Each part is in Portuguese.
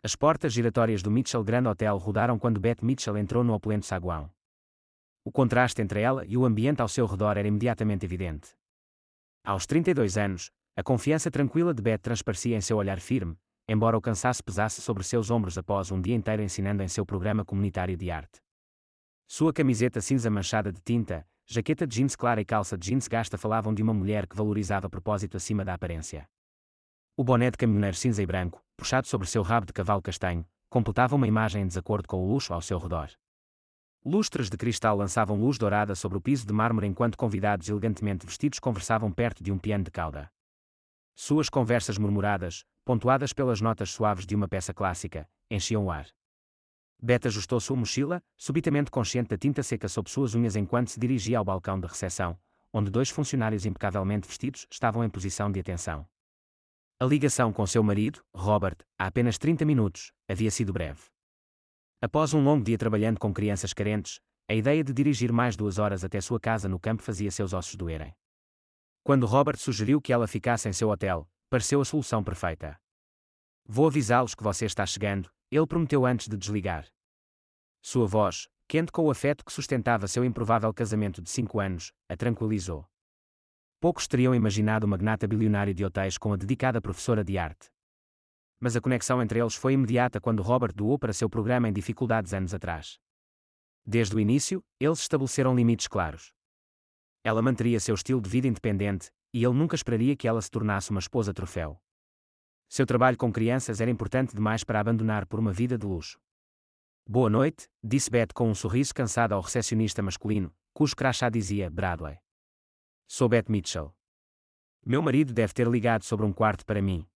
As portas giratórias do Mitchell Grand Hotel rodaram quando Beth Mitchell entrou no opulento saguão. O contraste entre ela e o ambiente ao seu redor era imediatamente evidente. Aos 32 anos, a confiança tranquila de Beth transparecia em seu olhar firme, embora o cansaço pesasse sobre seus ombros após um dia inteiro ensinando em seu programa comunitário de arte. Sua camiseta cinza manchada de tinta, jaqueta de jeans clara e calça de jeans gasta falavam de uma mulher que valorizava propósito acima da aparência. O boné de caminhoneiro cinza e branco, puxado sobre seu rabo de cavalo castanho, completava uma imagem em desacordo com o luxo ao seu redor. Lustres de cristal lançavam luz dourada sobre o piso de mármore enquanto convidados elegantemente vestidos conversavam perto de um piano de cauda. Suas conversas murmuradas, pontuadas pelas notas suaves de uma peça clássica, enchiam o ar. Beth ajustou sua mochila, subitamente consciente da tinta seca sob suas unhas enquanto se dirigia ao balcão de recepção, onde dois funcionários impecavelmente vestidos estavam em posição de atenção. A ligação com seu marido, Robert, há apenas 30 minutos, havia sido breve. Após um longo dia trabalhando com crianças carentes, a ideia de dirigir mais 2 horas até sua casa no campo fazia seus ossos doerem. Quando Robert sugeriu que ela ficasse em seu hotel, pareceu a solução perfeita. Vou avisá-los que você está chegando, ele prometeu antes de desligar. Sua voz, quente com o afeto que sustentava seu improvável casamento de 5 anos, a tranquilizou. Poucos teriam imaginado o magnata bilionário de hotéis com a dedicada professora de arte. Mas a conexão entre eles foi imediata quando Robert doou para seu programa em dificuldades anos atrás. Desde o início, eles estabeleceram limites claros. Ela manteria seu estilo de vida independente, e ele nunca esperaria que ela se tornasse uma esposa troféu. Seu trabalho com crianças era importante demais para abandonar por uma vida de luxo. Boa noite, disse Beth com um sorriso cansado ao recepcionista masculino, cujo crachá dizia Bradley. Sou Beth Mitchell. Meu marido deve ter ligado sobre um quarto para mim.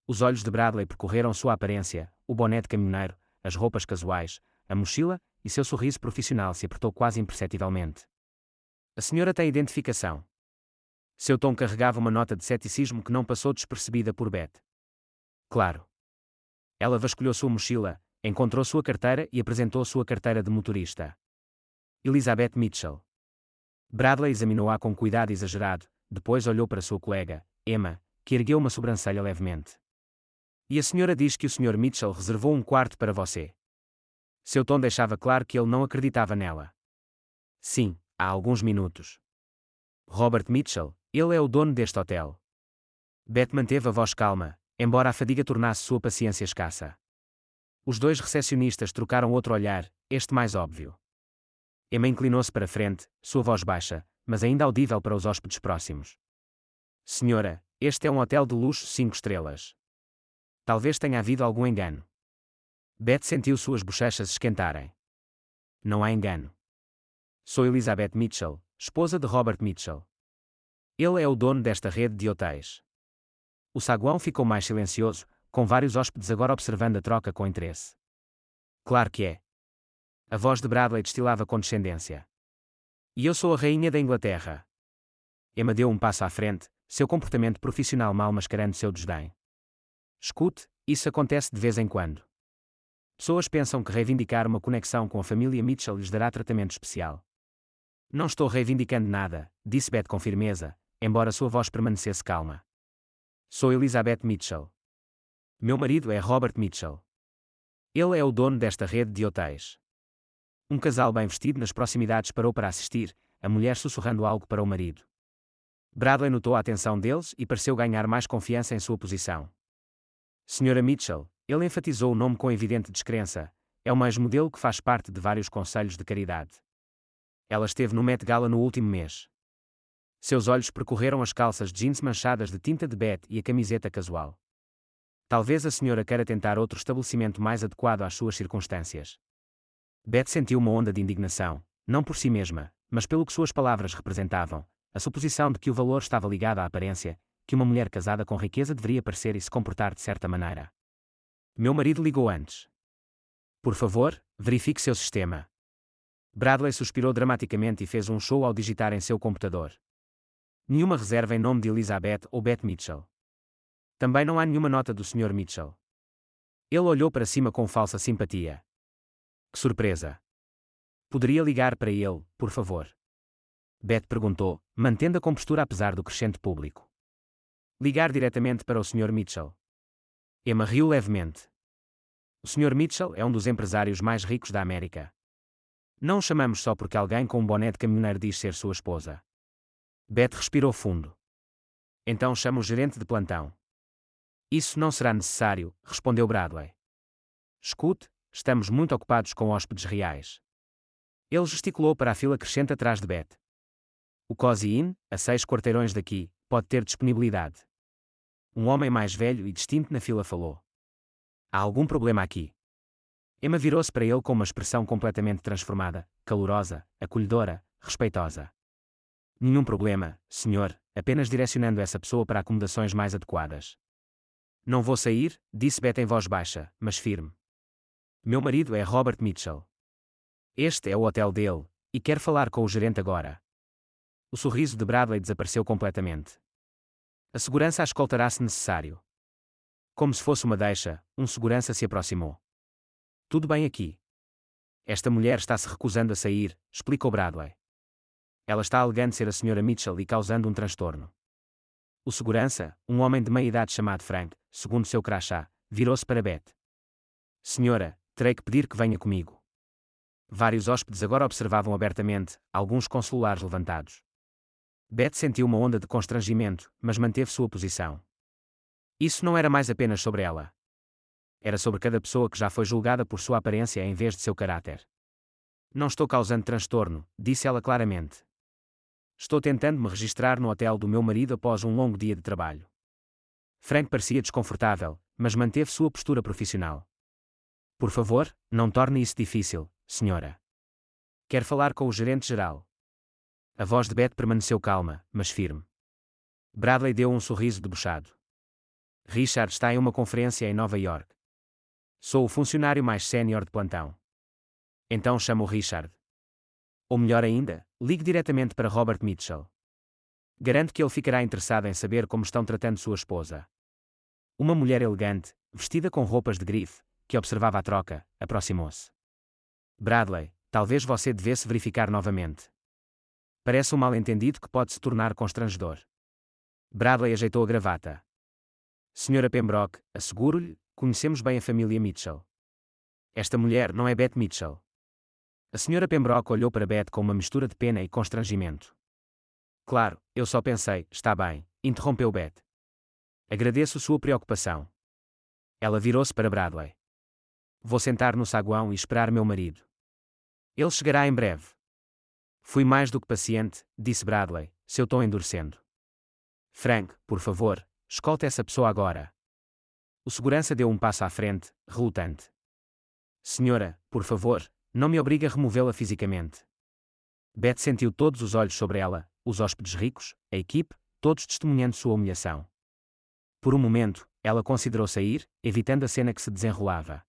Os olhos de Bradley percorreram sua aparência, o boné de caminhoneiro, as roupas casuais, a mochila, e seu sorriso profissional se apertou quase imperceptivelmente. A senhora tem identificação. Seu tom carregava uma nota de ceticismo que não passou despercebida por Beth. Claro. Ela vasculhou sua mochila, encontrou sua carteira e apresentou sua carteira de motorista. Elizabeth Mitchell. Bradley examinou-a com cuidado exagerado, depois olhou para sua colega, Emma, que ergueu uma sobrancelha levemente. E a senhora diz que o Sr. Mitchell reservou um quarto para você. Seu tom deixava claro que ele não acreditava nela. Sim, há alguns minutos. Robert Mitchell, ele é o dono deste hotel. Beth manteve a voz calma, embora a fadiga tornasse sua paciência escassa. Os dois recepcionistas trocaram outro olhar, este mais óbvio. Emma inclinou-se para frente, sua voz baixa, mas ainda audível para os hóspedes próximos. Senhora, este é um hotel de luxo 5 estrelas. Talvez tenha havido algum engano. Beth sentiu suas bochechas esquentarem. Não há engano. Sou Elizabeth Mitchell, esposa de Robert Mitchell. Ele é o dono desta rede de hotéis. O saguão ficou mais silencioso, com vários hóspedes agora observando a troca com interesse. Claro que é. A voz de Bradley destilava condescendência. E eu sou a rainha da Inglaterra. Emma deu um passo à frente, seu comportamento profissional mal mascarando seu desdém. Escute, isso acontece de vez em quando. Pessoas pensam que reivindicar uma conexão com a família Mitchell lhes dará tratamento especial. Não estou reivindicando nada, disse Beth com firmeza, embora sua voz permanecesse calma. Sou Elizabeth Mitchell. Meu marido é Robert Mitchell. Ele é o dono desta rede de hotéis. Um casal bem vestido nas proximidades parou para assistir, a mulher sussurrando algo para o marido. Bradley notou a atenção deles e pareceu ganhar mais confiança em sua posição. Senhora Mitchell, ele enfatizou o nome com evidente descrença, é uma ex-modelo que faz parte de vários conselhos de caridade. Ela esteve no Met Gala no último mês. Seus olhos percorreram as calças de jeans manchadas de tinta de Beth e a camiseta casual. Talvez a senhora queira tentar outro estabelecimento mais adequado às suas circunstâncias. Beth sentiu uma onda de indignação, não por si mesma, mas pelo que suas palavras representavam, a suposição de que o valor estava ligado à aparência, que uma mulher casada com riqueza deveria parecer e se comportar de certa maneira. Meu marido ligou antes. Por favor, verifique seu sistema. Bradley suspirou dramaticamente e fez um show ao digitar em seu computador. Nenhuma reserva em nome de Elizabeth ou Beth Mitchell. Também não há nenhuma nota do Sr. Mitchell. Ele olhou para cima com falsa simpatia. Que surpresa! Poderia ligar para ele, por favor? Beth perguntou, mantendo a compostura apesar do crescente público. Ligar diretamente para o Sr. Mitchell. Emma riu levemente. O Sr. Mitchell é um dos empresários mais ricos da América. Não o chamamos só porque alguém com um boné de caminhoneiro diz ser sua esposa. Beth respirou fundo. Então chama o gerente de plantão. Isso não será necessário, respondeu Bradley. Escute, estamos muito ocupados com hóspedes reais. Ele gesticulou para a fila crescente atrás de Beth. O Cozy Inn, a 6 quarteirões daqui, pode ter disponibilidade. Um homem mais velho e distinto na fila falou. Há algum problema aqui? Emma virou-se para ele com uma expressão completamente transformada, calorosa, acolhedora, respeitosa. Nenhum problema, senhor, apenas direcionando essa pessoa para acomodações mais adequadas. Não vou sair, disse Beth em voz baixa, mas firme. Meu marido é Robert Mitchell. Este é o hotel dele, e quer falar com o gerente agora. O sorriso de Bradley desapareceu completamente. A segurança a escoltará se necessário. Como se fosse uma deixa, um segurança se aproximou. Tudo bem aqui. Esta mulher está se recusando a sair, explicou Bradley. Ela está alegando ser a Sra. Mitchell e causando um transtorno. O segurança, um homem de meia idade chamado Frank, segundo seu crachá, virou-se para Beth. Senhora, terei que pedir que venha comigo. Vários hóspedes agora observavam abertamente, alguns com celulares levantados. Beth sentiu uma onda de constrangimento, mas manteve sua posição. Isso não era mais apenas sobre ela. Era sobre cada pessoa que já foi julgada por sua aparência em vez de seu caráter. Não estou causando transtorno, disse ela claramente. Estou tentando me registrar no hotel do meu marido após um longo dia de trabalho. Frank parecia desconfortável, mas manteve sua postura profissional. Por favor, não torne isso difícil, senhora. Quer falar com o gerente geral. A voz de Beth permaneceu calma, mas firme. Bradley deu um sorriso debochado. Richard está em uma conferência em Nova York. Sou o funcionário mais sénior de plantão. Então chama o Richard. Ou melhor ainda, ligue diretamente para Robert Mitchell. Garanto que ele ficará interessado em saber como estão tratando sua esposa. Uma mulher elegante, vestida com roupas de grife, que observava a troca, aproximou-se. Bradley, talvez você devesse verificar novamente. Parece um mal-entendido que pode se tornar constrangedor. Bradley ajeitou a gravata. Senhora Pembroke, asseguro-lhe, conhecemos bem a família Mitchell. Esta mulher não é Beth Mitchell. A senhora Pembroke olhou para Beth com uma mistura de pena e constrangimento. Claro, eu só pensei, está bem, interrompeu Beth. Agradeço sua preocupação. Ela virou-se para Bradley. Vou sentar no saguão e esperar meu marido. Ele chegará em breve. Fui mais do que paciente, disse Bradley, seu tom endurecendo. Frank, por favor, escolte essa pessoa agora. O segurança deu um passo à frente, relutante. Senhora, por favor, não me obrigue a removê-la fisicamente. Beth sentiu todos os olhos sobre ela, os hóspedes ricos, a equipe, todos testemunhando sua humilhação. Por um momento, ela considerou sair, evitando a cena que se desenrolava.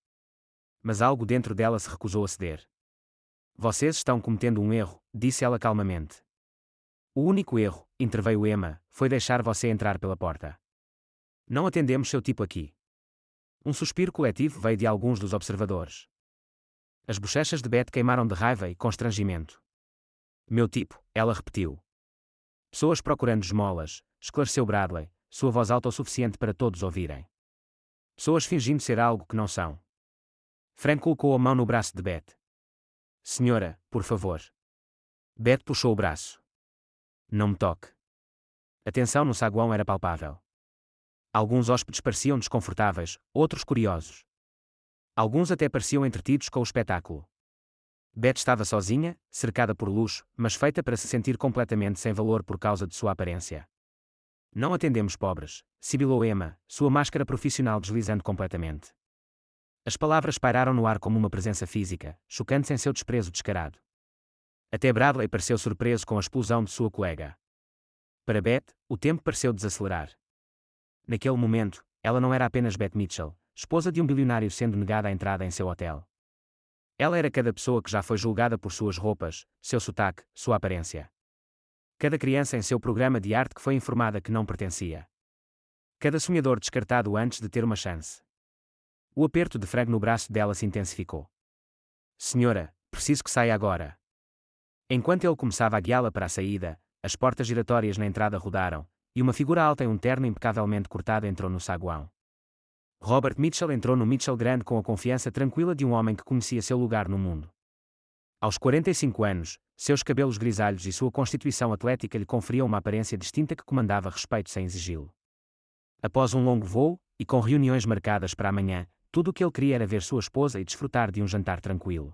Mas algo dentro dela se recusou a ceder. Vocês estão cometendo um erro, disse ela calmamente. O único erro, interveio Emma, foi deixar você entrar pela porta. Não atendemos seu tipo aqui. Um suspiro coletivo veio de alguns dos observadores. As bochechas de Beth queimaram de raiva e constrangimento. Meu tipo, ela repetiu. Pessoas procurando esmolas, esclareceu Bradley, sua voz alta o suficiente para todos ouvirem. Pessoas fingindo ser algo que não são. Frank colocou a mão no braço de Beth. Senhora, por favor. Beth puxou o braço. Não me toque. A tensão no saguão era palpável. Alguns hóspedes pareciam desconfortáveis, outros curiosos. Alguns até pareciam entretidos com o espetáculo. Beth estava sozinha, cercada por luxo, mas feita para se sentir completamente sem valor por causa de sua aparência. Não atendemos pobres, sibilou Emma, sua máscara profissional deslizando completamente. As palavras pairaram no ar como uma presença física, chocantes em seu desprezo descarado. Até Bradley pareceu surpreso com a explosão de sua colega. Para Beth, o tempo pareceu desacelerar. Naquele momento, ela não era apenas Beth Mitchell, esposa de um bilionário sendo negada a entrada em seu hotel. Ela era cada pessoa que já foi julgada por suas roupas, seu sotaque, sua aparência. Cada criança em seu programa de arte que foi informada que não pertencia. Cada sonhador descartado antes de ter uma chance. O aperto de Frank no braço dela se intensificou. Senhora, preciso que saia agora. Enquanto ele começava a guiá-la para a saída, as portas giratórias na entrada rodaram, e uma figura alta em um terno impecavelmente cortado entrou no saguão. Robert Mitchell entrou no Mitchell Grand com a confiança tranquila de um homem que conhecia seu lugar no mundo. Aos 45 anos, seus cabelos grisalhos e sua constituição atlética lhe conferiam uma aparência distinta que comandava respeito sem exigi-lo. Após um longo voo, e com reuniões marcadas para amanhã, tudo o que ele queria era ver sua esposa e desfrutar de um jantar tranquilo.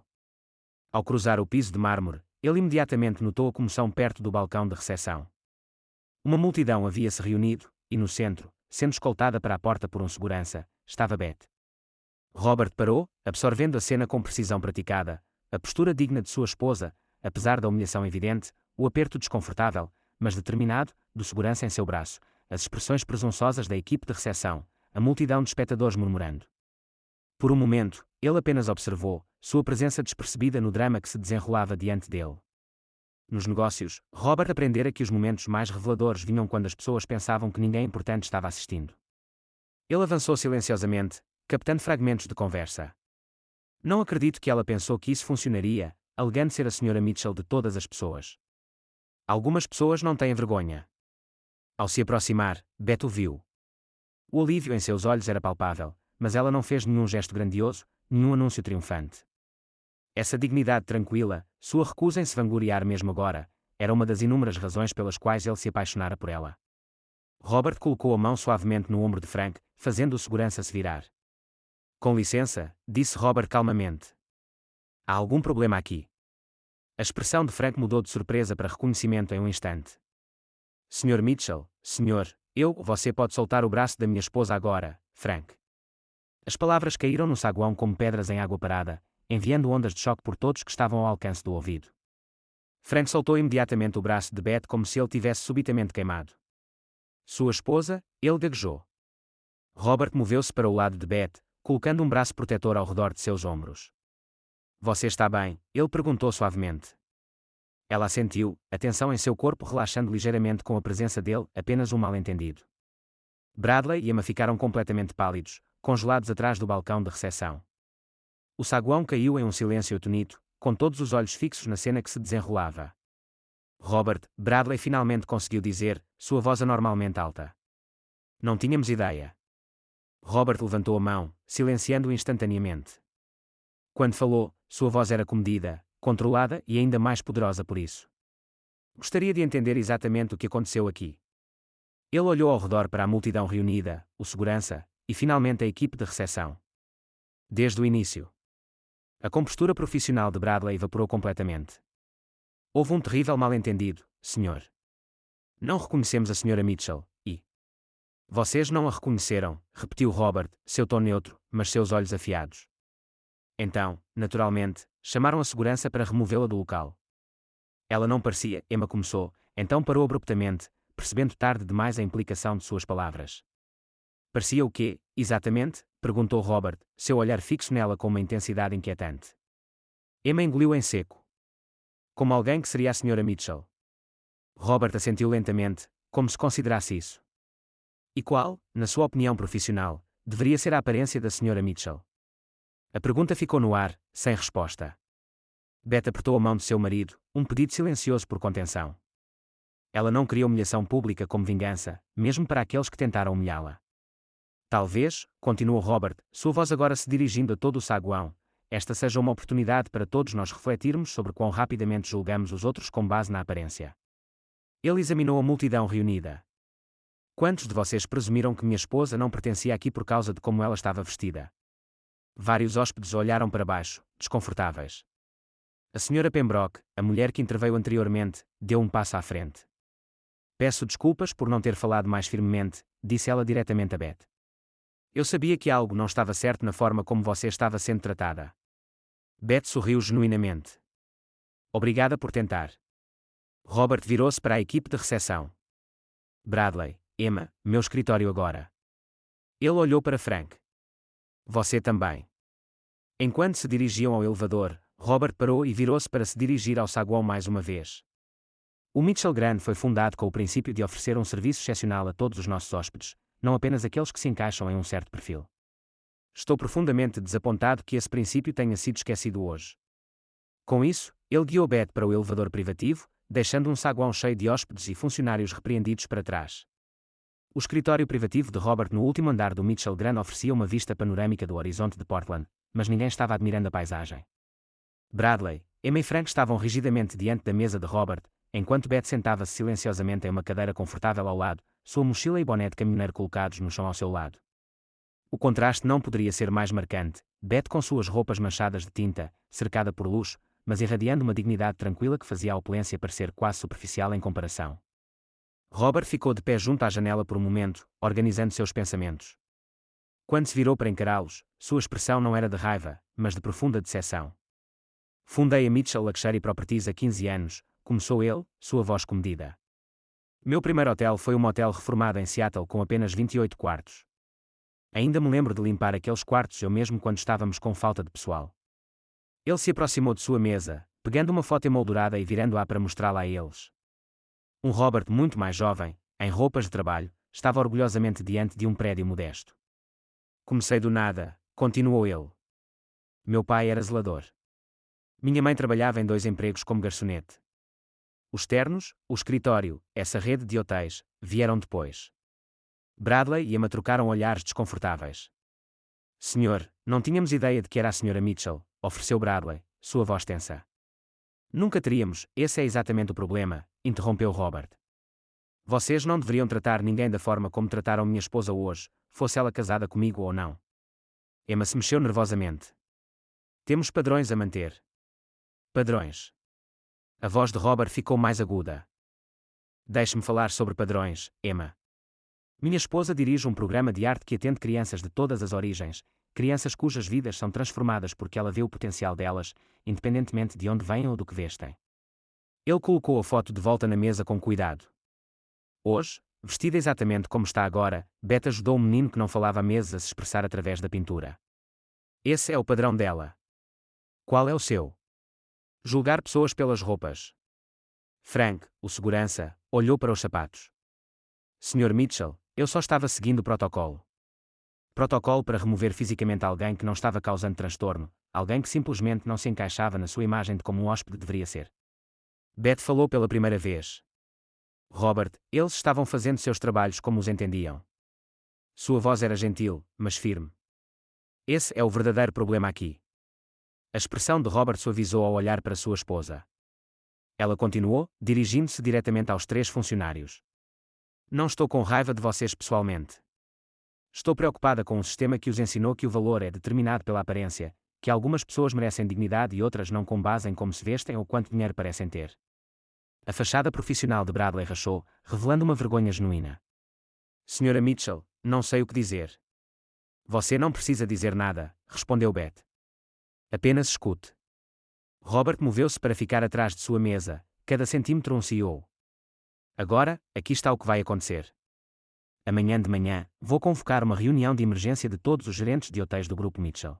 Ao cruzar o piso de mármore, ele imediatamente notou a comoção perto do balcão de recepção. Uma multidão havia se reunido, e no centro, sendo escoltada para a porta por um segurança, estava Beth. Robert parou, absorvendo a cena com precisão praticada, a postura digna de sua esposa, apesar da humilhação evidente, o aperto desconfortável, mas determinado, do segurança em seu braço, as expressões presunçosas da equipe de recepção, a multidão de espectadores murmurando. Por um momento, ele apenas observou, sua presença despercebida no drama que se desenrolava diante dele. Nos negócios, Robert aprendera que os momentos mais reveladores vinham quando as pessoas pensavam que ninguém importante estava assistindo. Ele avançou silenciosamente, captando fragmentos de conversa. Não acredito que ela pensou que isso funcionaria, alegando ser a Sra. Mitchell de todas as pessoas. Algumas pessoas não têm vergonha. Ao se aproximar, Beth o viu. O alívio em seus olhos era palpável, mas ela não fez nenhum gesto grandioso, nenhum anúncio triunfante. Essa dignidade tranquila, sua recusa em se vangloriar mesmo agora, era uma das inúmeras razões pelas quais ele se apaixonara por ela. Robert colocou a mão suavemente no ombro de Frank, fazendo o segurança se virar. Com licença, disse Robert calmamente. Há algum problema aqui? A expressão de Frank mudou de surpresa para reconhecimento em um instante. Sr. Mitchell, senhor, você pode soltar o braço da minha esposa agora, Frank. As palavras caíram no saguão como pedras em água parada, enviando ondas de choque por todos que estavam ao alcance do ouvido. Frank soltou imediatamente o braço de Beth como se ele tivesse subitamente queimado. Sua esposa, ele gaguejou. Robert moveu-se para o lado de Beth, colocando um braço protetor ao redor de seus ombros. Você está bem? Ele perguntou suavemente. Ela assentiu, a tensão em seu corpo relaxando ligeiramente com a presença dele, apenas um mal-entendido. Bradley e Emma ficaram completamente pálidos, congelados atrás do balcão de recepção. O saguão caiu em um silêncio atonito, com todos os olhos fixos na cena que se desenrolava. Robert, Bradley finalmente conseguiu dizer, sua voz anormalmente alta. Não tínhamos ideia. Robert levantou a mão, silenciando-o instantaneamente. Quando falou, sua voz era comedida, controlada e ainda mais poderosa por isso. Gostaria de entender exatamente o que aconteceu aqui. Ele olhou ao redor para a multidão reunida, o segurança, e finalmente a equipe de recepção. Desde o início. A compostura profissional de Bradley evaporou completamente. Houve um terrível mal-entendido, senhor. Não reconhecemos a Sra. Mitchell, e... Vocês não a reconheceram, repetiu Robert, seu tom neutro, mas seus olhos afiados. Então, naturalmente, chamaram a segurança para removê-la do local. Ela não parecia, Emma começou, então parou abruptamente, percebendo tarde demais a implicação de suas palavras. Parecia o quê, exatamente? Perguntou Robert, seu olhar fixo nela com uma intensidade inquietante. Emma engoliu em seco. Como alguém que seria a Sra. Mitchell. Robert assentiu lentamente, como se considerasse isso. E qual, na sua opinião profissional, deveria ser a aparência da Sra. Mitchell? A pergunta ficou no ar, sem resposta. Beth apertou a mão de seu marido, um pedido silencioso por contenção. Ela não queria humilhação pública como vingança, mesmo para aqueles que tentaram humilhá-la. Talvez, continuou Robert, sua voz agora se dirigindo a todo o saguão, esta seja uma oportunidade para todos nós refletirmos sobre quão rapidamente julgamos os outros com base na aparência. Ele examinou a multidão reunida. Quantos de vocês presumiram que minha esposa não pertencia aqui por causa de como ela estava vestida? Vários hóspedes olharam para baixo, desconfortáveis. A Sra. Pembroke, a mulher que interveio anteriormente, deu um passo à frente. Peço desculpas por não ter falado mais firmemente, disse ela diretamente a Beth. Eu sabia que algo não estava certo na forma como você estava sendo tratada. Beth sorriu genuinamente. Obrigada por tentar. Robert virou-se para a equipe de recepção. Bradley, Emma, meu escritório agora. Ele olhou para Frank. Você também. Enquanto se dirigiam ao elevador, Robert parou e virou-se para se dirigir ao saguão mais uma vez. O Mitchell Grand foi fundado com o princípio de oferecer um serviço excepcional a todos os nossos hóspedes, não apenas aqueles que se encaixam em um certo perfil. Estou profundamente desapontado que esse princípio tenha sido esquecido hoje. Com isso, ele guiou Beth para o elevador privativo, deixando um saguão cheio de hóspedes e funcionários repreendidos para trás. O escritório privativo de Robert no último andar do Mitchell Grand oferecia uma vista panorâmica do horizonte de Portland, mas ninguém estava admirando a paisagem. Bradley, Emma e Frank estavam rigidamente diante da mesa de Robert, enquanto Beth sentava-se silenciosamente em uma cadeira confortável ao lado, sua mochila e boné de caminhoneiro colocados no chão ao seu lado. O contraste não poderia ser mais marcante, Beth com suas roupas manchadas de tinta, cercada por luxo, mas irradiando uma dignidade tranquila que fazia a opulência parecer quase superficial em comparação. Robert ficou de pé junto à janela por um momento, organizando seus pensamentos. Quando se virou para encará-los, sua expressão não era de raiva, mas de profunda decepção. Fundei a Mitchell Luxury Properties há 15 anos, começou ele, sua voz comedida. Meu primeiro hotel foi um motel reformado em Seattle com apenas 28 quartos. Ainda me lembro de limpar aqueles quartos eu mesmo quando estávamos com falta de pessoal. Ele se aproximou de sua mesa, pegando uma foto emoldurada e virando-a para mostrá-la a eles. Um Robert muito mais jovem, em roupas de trabalho, estava orgulhosamente diante de um prédio modesto. Comecei do nada, continuou ele. Meu pai era zelador. Minha mãe trabalhava em 2 empregos como garçonete. Os ternos, o escritório, essa rede de hotéis, vieram depois. Bradley e Emma trocaram olhares desconfortáveis. Senhor, não tínhamos ideia de que era a Sra. Mitchell, ofereceu Bradley, sua voz tensa. Nunca teríamos, esse é exatamente o problema, interrompeu Robert. Vocês não deveriam tratar ninguém da forma como trataram minha esposa hoje, fosse ela casada comigo ou não. Emma se mexeu nervosamente. Temos padrões a manter. Padrões. A voz de Robert ficou mais aguda. Deixe-me falar sobre padrões, Emma. Minha esposa dirige um programa de arte que atende crianças de todas as origens, crianças cujas vidas são transformadas porque ela vê o potencial delas, independentemente de onde vêm ou do que vestem. Ele colocou a foto de volta na mesa com cuidado. Hoje, vestida exatamente como está agora, Beth ajudou o menino que não falava à mesa a se expressar através da pintura. Esse é o padrão dela. Qual é o seu? Julgar pessoas pelas roupas. Frank, o segurança, olhou para os sapatos. Sr. Mitchell, eu só estava seguindo o protocolo. Protocolo para remover fisicamente alguém que não estava causando transtorno, alguém que simplesmente não se encaixava na sua imagem de como um hóspede deveria ser. Beth falou pela primeira vez. Robert, eles estavam fazendo seus trabalhos como os entendiam. Sua voz era gentil, mas firme. Esse é o verdadeiro problema aqui. A expressão de Robert suavizou ao olhar para sua esposa. Ela continuou, dirigindo-se diretamente aos 3 funcionários. Não estou com raiva de vocês pessoalmente. Estou preocupada com um sistema que os ensinou que o valor é determinado pela aparência, que algumas pessoas merecem dignidade e outras não com base em como se vestem ou quanto dinheiro parecem ter. A fachada profissional de Bradley rachou, revelando uma vergonha genuína. Sra. Mitchell, não sei o que dizer. Você não precisa dizer nada, respondeu Beth. Apenas escute. Robert moveu-se para ficar atrás de sua mesa, cada centímetro um CEO. Agora, aqui está o que vai acontecer. Amanhã de manhã, vou convocar uma reunião de emergência de todos os gerentes de hotéis do Grupo Mitchell.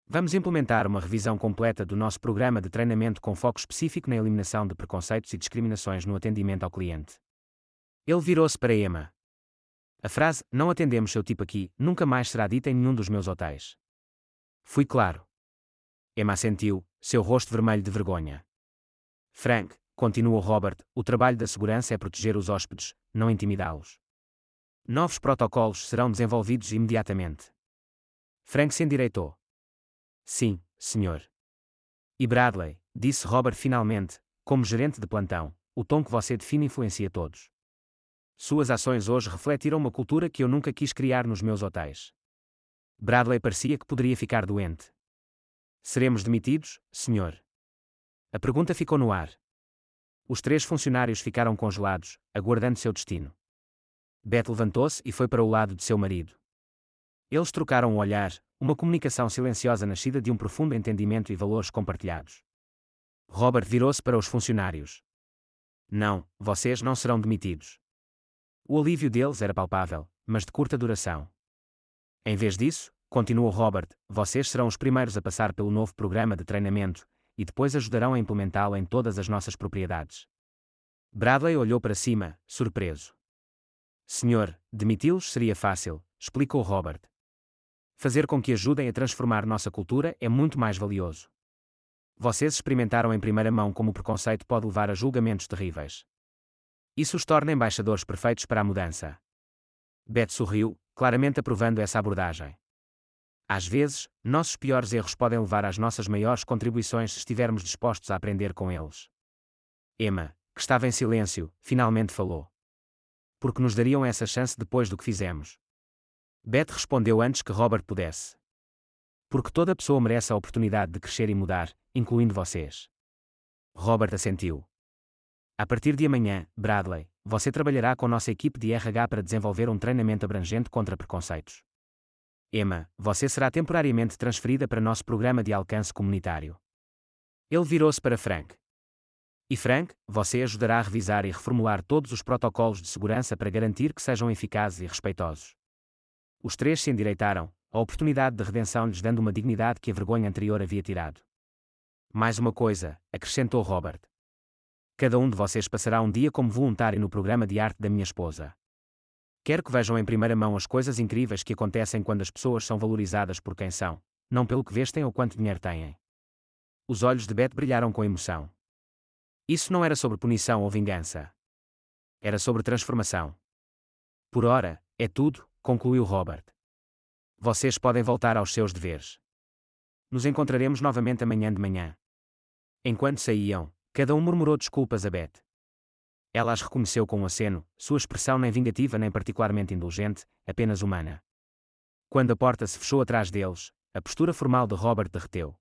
Vamos implementar uma revisão completa do nosso programa de treinamento com foco específico na eliminação de preconceitos e discriminações no atendimento ao cliente. Ele virou-se para Emma. A frase, não atendemos seu tipo aqui, nunca mais será dita em nenhum dos meus hotéis. Fui claro. Emma assentiu, seu rosto vermelho de vergonha. Frank, continuou Robert, o trabalho da segurança é proteger os hóspedes, não intimidá-los. Novos protocolos serão desenvolvidos imediatamente. Frank se endireitou. Sim, senhor. E Bradley, disse Robert finalmente, como gerente de plantão, o tom que você define influencia todos. Suas ações hoje refletiram uma cultura que eu nunca quis criar nos meus hotéis. Bradley parecia que poderia ficar doente. Seremos demitidos, senhor? A pergunta ficou no ar. Os 3 funcionários ficaram congelados, aguardando seu destino. Beth levantou-se e foi para o lado de seu marido. Eles trocaram um olhar, uma comunicação silenciosa nascida de um profundo entendimento e valores compartilhados. Robert virou-se para os funcionários. Não, vocês não serão demitidos. O alívio deles era palpável, mas de curta duração. Em vez disso, continuou Robert, vocês serão os primeiros a passar pelo novo programa de treinamento, e depois ajudarão a implementá-lo em todas as nossas propriedades. Bradley olhou para cima, surpreso. Senhor, demiti-los seria fácil, explicou Robert. Fazer com que ajudem a transformar nossa cultura é muito mais valioso. Vocês experimentaram em primeira mão como o preconceito pode levar a julgamentos terríveis. Isso os torna embaixadores perfeitos para a mudança. Beth sorriu, claramente aprovando essa abordagem. Às vezes, nossos piores erros podem levar às nossas maiores contribuições se estivermos dispostos a aprender com eles. Emma, que estava em silêncio, finalmente falou. Porque nos dariam essa chance depois do que fizemos? Beth respondeu antes que Robert pudesse. Porque toda pessoa merece a oportunidade de crescer e mudar, incluindo vocês. Robert assentiu. A partir de amanhã, Bradley, você trabalhará com nossa equipe de RH para desenvolver um treinamento abrangente contra preconceitos. Emma, você será temporariamente transferida para nosso programa de alcance comunitário. Ele virou-se para Frank. E Frank, você ajudará a revisar e reformular todos os protocolos de segurança para garantir que sejam eficazes e respeitosos. Os três se endireitaram, a oportunidade de redenção lhes dando uma dignidade que a vergonha anterior havia tirado. Mais uma coisa, acrescentou Robert. Cada um de vocês passará um dia como voluntário no programa de arte da minha esposa. Quero que vejam em primeira mão as coisas incríveis que acontecem quando as pessoas são valorizadas por quem são, não pelo que vestem ou quanto dinheiro têm. Os olhos de Beth brilharam com emoção. Isso não era sobre punição ou vingança. Era sobre transformação. Por ora, é tudo, concluiu Robert. Vocês podem voltar aos seus deveres. Nos encontraremos novamente amanhã de manhã. Enquanto saíam, cada um murmurou desculpas a Beth. Ela as reconheceu com um aceno, sua expressão nem vingativa nem particularmente indulgente, apenas humana. Quando a porta se fechou atrás deles, a postura formal de Robert derreteu.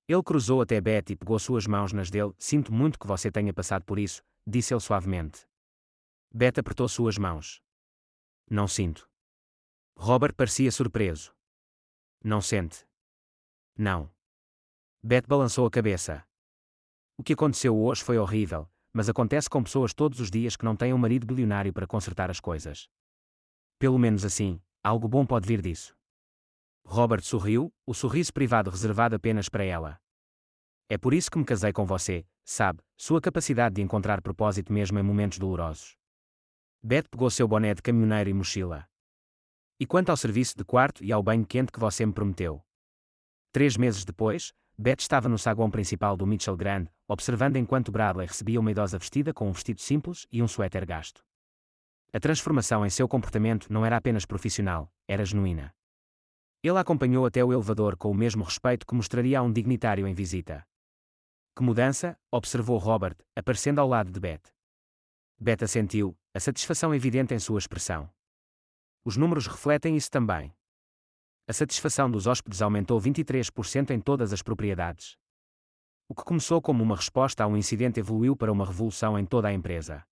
Ele cruzou até Beth e pegou suas mãos nas dele. Sinto muito que você tenha passado por isso, disse ele suavemente. Beth apertou suas mãos. Não sinto. Robert parecia surpreso. Não sente? Não. Beth balançou a cabeça. O que aconteceu hoje foi horrível, mas acontece com pessoas todos os dias que não têm um marido bilionário para consertar as coisas. Pelo menos assim, algo bom pode vir disso. Robert sorriu, o sorriso privado reservado apenas para ela. É por isso que me casei com você, sabe, sua capacidade de encontrar propósito mesmo em momentos dolorosos. Beth pegou seu boné de caminhoneiro e mochila. E quanto ao serviço de quarto e ao banho quente que você me prometeu? 3 meses depois, Beth estava no saguão principal do Mitchell Grand, observando enquanto Bradley recebia uma idosa vestida com um vestido simples e um suéter gasto. A transformação em seu comportamento não era apenas profissional, era genuína. Ele a acompanhou até o elevador com o mesmo respeito que mostraria a um dignitário em visita. Que mudança, observou Robert, aparecendo ao lado de Beth. Beth assentiu, a satisfação evidente em sua expressão. Os números refletem isso também. A satisfação dos hóspedes aumentou 23% em todas as propriedades. O que começou como uma resposta a um incidente evoluiu para uma revolução em toda a empresa.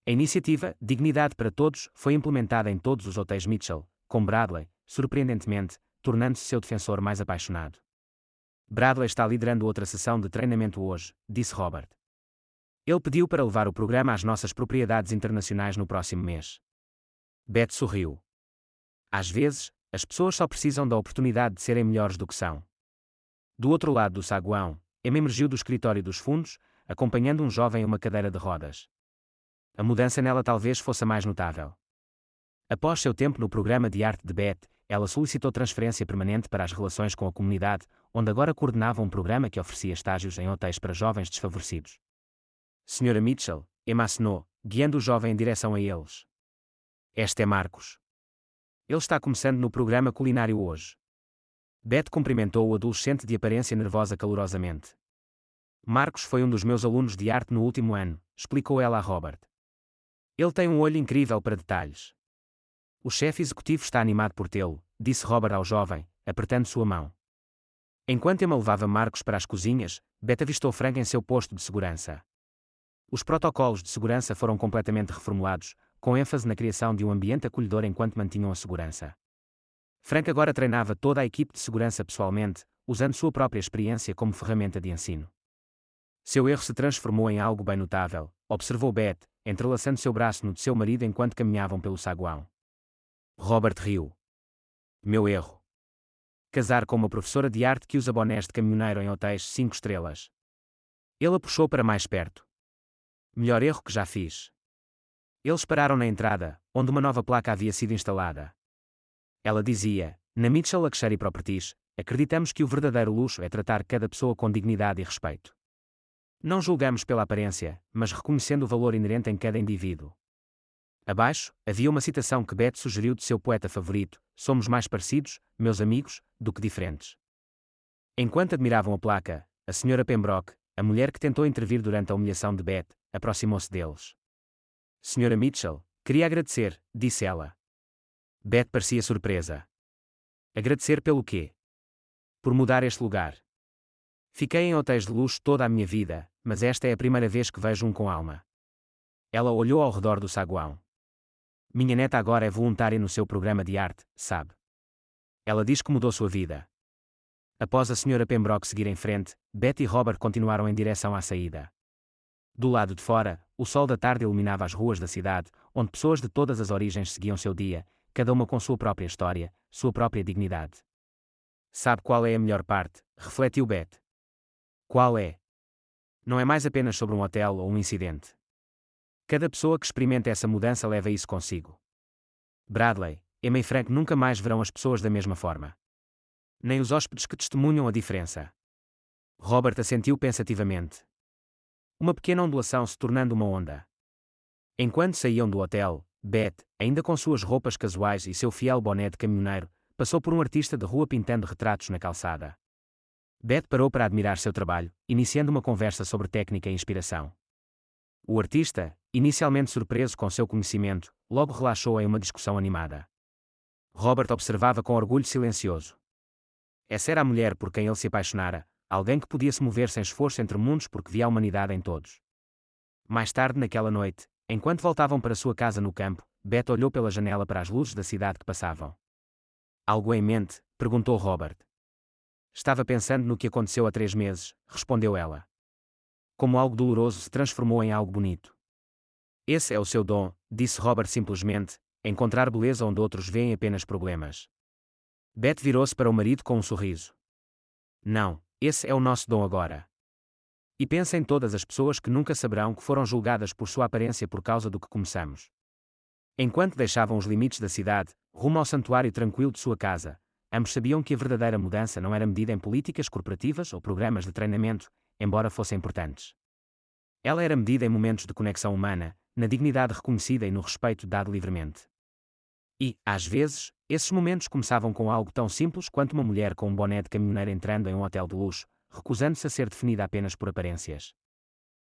A iniciativa, Dignidade para Todos, foi implementada em todos os hotéis Mitchell, com Bradley, surpreendentemente, tornando-se seu defensor mais apaixonado. Bradley está liderando outra sessão de treinamento hoje, disse Robert. Ele pediu para levar o programa às nossas propriedades internacionais no próximo mês. Beth sorriu. Às vezes, as pessoas só precisam da oportunidade de serem melhores do que são. Do outro lado do saguão, Emma emergiu do escritório dos fundos, acompanhando um jovem em uma cadeira de rodas. A mudança nela talvez fosse a mais notável. Após seu tempo no programa de arte de Beth, ela solicitou transferência permanente para as relações com a comunidade, onde agora coordenava um programa que oferecia estágios em hotéis para jovens desfavorecidos. Senhora Mitchell, Emma acenou, guiando o jovem em direção a eles. Este é Marcos. Ele está começando no programa culinário hoje. Beth cumprimentou o adolescente de aparência nervosa calorosamente. Marcos foi um dos meus alunos de arte no último ano, explicou ela a Robert. Ele tem um olho incrível para detalhes. O chefe executivo está animado por tê-lo, disse Robert ao jovem, apertando sua mão. Enquanto Emma levava Marcos para as cozinhas, Beth avistou Frank em seu posto de segurança. Os protocolos de segurança foram completamente reformulados, com ênfase na criação de um ambiente acolhedor enquanto mantinham a segurança. Frank agora treinava toda a equipe de segurança pessoalmente, usando sua própria experiência como ferramenta de ensino. Seu erro se transformou em algo bem notável, observou Beth, entrelaçando seu braço no de seu marido enquanto caminhavam pelo saguão. Robert riu. Meu erro. Casar com uma professora de arte que usa bonés de caminhoneiro em hotéis 5 estrelas. Ele a puxou para mais perto. Melhor erro que já fiz. Eles pararam na entrada, onde uma nova placa havia sido instalada. Ela dizia, na Mitchell Luxury Properties, acreditamos que o verdadeiro luxo é tratar cada pessoa com dignidade e respeito. Não julgamos pela aparência, mas reconhecendo o valor inerente em cada indivíduo. Abaixo, havia uma citação que Beth sugeriu de seu poeta favorito: "Somos mais parecidos, meus amigos, do que diferentes." Enquanto admiravam a placa, a Sra. Pembroke, a mulher que tentou intervir durante a humilhação de Beth, aproximou-se deles. "Sra. Mitchell, queria agradecer", disse ela. Beth parecia surpresa. "Agradecer pelo quê?" "Por mudar este lugar. Fiquei em hotéis de luxo toda a minha vida, mas esta é a primeira vez que vejo um com alma." Ela olhou ao redor do saguão. "Minha neta agora é voluntária no seu programa de arte, sabe? Ela diz que mudou sua vida." Após a Sra. Pembroke seguir em frente, Beth e Robert continuaram em direção à saída. Do lado de fora, o sol da tarde iluminava as ruas da cidade, onde pessoas de todas as origens seguiam seu dia, cada uma com sua própria história, sua própria dignidade. "Sabe qual é a melhor parte?", refletiu Beth. "Qual é?" "Não é mais apenas sobre um hotel ou um incidente. Cada pessoa que experimenta essa mudança leva isso consigo. Bradley, Emma e Frank nunca mais verão as pessoas da mesma forma. Nem os hóspedes que testemunham a diferença." Robert assentiu pensativamente. Uma pequena ondulação se tornando uma onda. Enquanto saíam do hotel, Beth, ainda com suas roupas casuais e seu fiel boné de caminhoneiro, passou por um artista de rua pintando retratos na calçada. Beth parou para admirar seu trabalho, iniciando uma conversa sobre técnica e inspiração. O artista, inicialmente surpreso com seu conhecimento, logo relaxou em uma discussão animada. Robert observava com orgulho silencioso. Essa era a mulher por quem ele se apaixonara, alguém que podia se mover sem esforço entre mundos porque via a humanidade em todos. Mais tarde naquela noite, enquanto voltavam para sua casa no campo, Beth olhou pela janela para as luzes da cidade que passavam. "Algo em mente?", perguntou Robert. "Estava pensando no que aconteceu há 3 meses", respondeu ela. "Como algo doloroso se transformou em algo bonito." "Esse é o seu dom", disse Robert simplesmente, "encontrar beleza onde outros veem apenas problemas." Beth virou-se para o marido com um sorriso. "Não, esse é o nosso dom agora. E pensa em todas as pessoas que nunca saberão que foram julgadas por sua aparência por causa do que começamos." Enquanto deixavam os limites da cidade, rumo ao santuário tranquilo de sua casa, ambos sabiam que a verdadeira mudança não era medida em políticas corporativas ou programas de treinamento, embora fossem importantes. Ela era medida em momentos de conexão humana, na dignidade reconhecida e no respeito dado livremente. E, às vezes, esses momentos começavam com algo tão simples quanto uma mulher com um boné de caminhoneiro entrando em um hotel de luxo, recusando-se a ser definida apenas por aparências.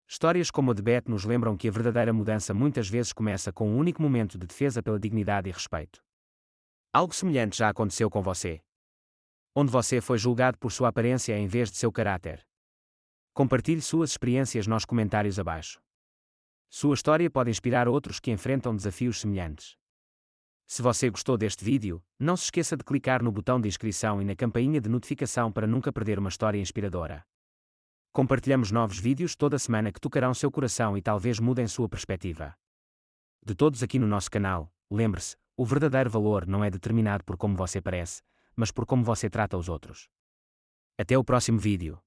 Histórias como a de Beth nos lembram que a verdadeira mudança muitas vezes começa com um único momento de defesa pela dignidade e respeito. Algo semelhante já aconteceu com você? Onde você foi julgado por sua aparência em vez de seu caráter? Compartilhe suas experiências nos comentários abaixo. Sua história pode inspirar outros que enfrentam desafios semelhantes. Se você gostou deste vídeo, não se esqueça de clicar no botão de inscrição e na campainha de notificação para nunca perder uma história inspiradora. Compartilhamos novos vídeos toda semana que tocarão seu coração e talvez mudem sua perspectiva. De todos aqui no nosso canal, lembre-se, o verdadeiro valor não é determinado por como você parece, mas por como você trata os outros. Até o próximo vídeo.